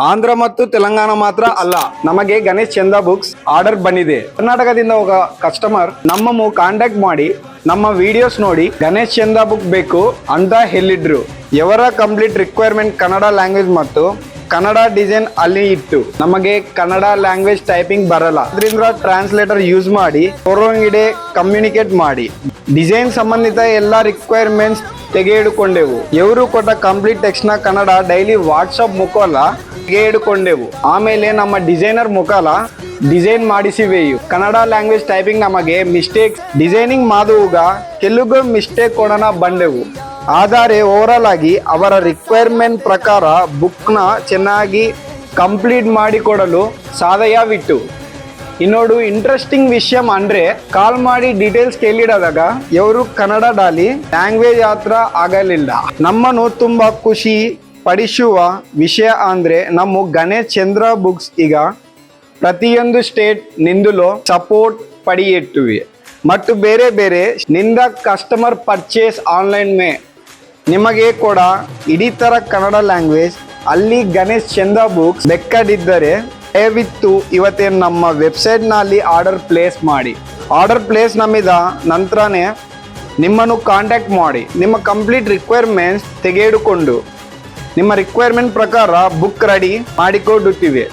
ಆಂಧ್ರ ಮತ್ತು ತೆಲಂಗಾಣ ಮಾತ್ರ ಅಲ್ಲ, ನಮಗೆ ಗಣೇಶ್ ಚಂದ್ರ ಬುಕ್ಸ್ ಆರ್ಡರ್ ಬಂದಿದೆ. ಕರ್ನಾಟಕದಿಂದ ಒಬ್ಬ ಕಸ್ಟಮರ್ ನಮ್ಮನ್ನು ಕಾಂಟ್ಯಾಕ್ಟ್ ಮಾಡಿ ನಮ್ಮ ವಿಡಿಯೋಸ್ ನೋಡಿ ಗಣೇಶ್ ಚಂದ್ರ ಬುಕ್ ಬೇಕು ಅಂತ ಹೇಳಿದ್ರು. ಇವರ ಕಂಪ್ಲೀಟ್ ರಿಕ್ವೈರ್ಮೆಂಟ್ ಕನ್ನಡ ಲ್ಯಾಂಗ್ವೇಜ್ ಮತ್ತು ಕನ್ನಡ ಡಿಸೈನ್ ಅಲ್ಲಿ ಇತ್ತು. ನಮಗೆ ಕನ್ನಡ ಲ್ಯಾಂಗ್ವೇಜ್ ಟೈಪಿಂಗ್ ಬರಲ್ಲ, ಅದರಿಂದ ಟ್ರಾನ್ಸ್ಲೇಟರ್ ಯೂಸ್ ಮಾಡಿ ಹೊರಗಡೆ ಕಮ್ಯುನಿಕೇಟ್ ಮಾಡಿ ಡಿಸೈನ್ ಸಂಬಂಧಿತ ಎಲ್ಲ ರಿಕ್ವೈರ್ಮೆಂಟ್ಸ್ ತೆಗೆದುಕೊಂಡೆವು. ಇವರು ಕೊಟ್ಟ ಕಂಪ್ಲೀಟ್ ಟೆಕ್ಸ್ಟ್ ನ ಕನ್ನಡ ಡೈಲಿ ವಾಟ್ಸಪ್ ಮುಖಾಲ ತೆಗೆದುಕೊಂಡೆವು. ಆಮೇಲೆ ನಮ್ಮ ಡಿಸೈನರ್ ಮುಖಾಲ ಡಿಸೈನ್ ಮಾಡಿಸಿವೆಯು. ಕನ್ನಡ ಲ್ಯಾಂಗ್ವೇಜ್ ಟೈಪಿಂಗ್ ನಮಗೆ ಮಿಸ್ಟೇಕ್ ಡಿಸೈನಿಂಗ್ ಮಾಡುವಾಗ ಕೆಲವು ಮಿಸ್ಟೇಕ್ ಕೊಡೋಣ ಬಂದೆವು. ಆದರೆ ಓವರಾಲ್ ಆಗಿ ಅವರ ರಿಕ್ವೈರ್ಮೆಂಟ್ ಪ್ರಕಾರ ಬುಕ್ನ ಚೆನ್ನಾಗಿ ಕಂಪ್ಲೀಟ್ ಮಾಡಿಕೊಡಲು ಸಾಧ್ಯವಿತ್ತು. ಇನ್ನೊಂದು ಇಂಟ್ರೆಸ್ಟಿಂಗ್ ವಿಷಯ ಅಂದ್ರೆ ಕಾಲ್ ಮಾಡಿ ಡೀಟೇಲ್ಸ್ ಕೇಳಿದಾಗ ಇವರು ಕನ್ನಡದಲ್ಲಿ ಲ್ಯಾಂಗ್ವೇಜ್ ಹತ್ರ ಆಗಲಿಲ್ಲ. ನಮ್ಮನ್ನು ತುಂಬಾ ಖುಷಿ ಪಡಿಸುವ ವಿಷಯ ಅಂದ್ರೆ ನಮ್ಮ ಗಣೇಶ್ ಚಂದ್ರ ಬುಕ್ಸ್ ಈಗ ಪ್ರತಿಯೊಂದು ಸ್ಟೇಟ್ ನಿಂದಲೂ ಸಪೋರ್ಟ್ ಪಡೆಯುತ್ತಿವೆ ಮತ್ತು ಬೇರೆ ಬೇರೆ ನಿಂದ ಕಸ್ಟಮರ್ ಪರ್ಚೇಸ್ ಆನ್ಲೈನ್ ಮೇ ನಿಮಗೆ ಕೂಡ ಇಡೀ ತರ ಕನ್ನಡ ಲ್ಯಾಂಗ್ವೇಜ್ ಅಲ್ಲಿ ಗಣೇಶ್ ಚಂದ್ರ ಬುಕ್ಸ್ ಬೇಕಾದಿದ್ದರೆ ದಯವಿಟ್ಟು ಇವತ್ತೇ ನಮ್ಮ ವೆಬ್ಸೈಟ್ನಲ್ಲಿ ಆರ್ಡರ್ ಪ್ಲೇಸ್ ಮಾಡಿ. ಆರ್ಡರ್ ಪ್ಲೇಸ್ ನಮ್ಮಿದ ನಂತರನೇ ನಿಮ್ಮನ್ನು ಕಾಂಟ್ಯಾಕ್ಟ್ ಮಾಡಿ ನಿಮ್ಮ ಕಂಪ್ಲೀಟ್ ರಿಕ್ವೈರ್ಮೆಂಟ್ಸ್ ತೆಗೆದುಕೊಂಡು ನಿಮ್ಮ ರಿಕ್ವೈರ್ಮೆಂಟ್ ಪ್ರಕಾರ ಬುಕ್ ರೆಡಿ ಮಾಡಿಕೊಡುತ್ತೀವಿ.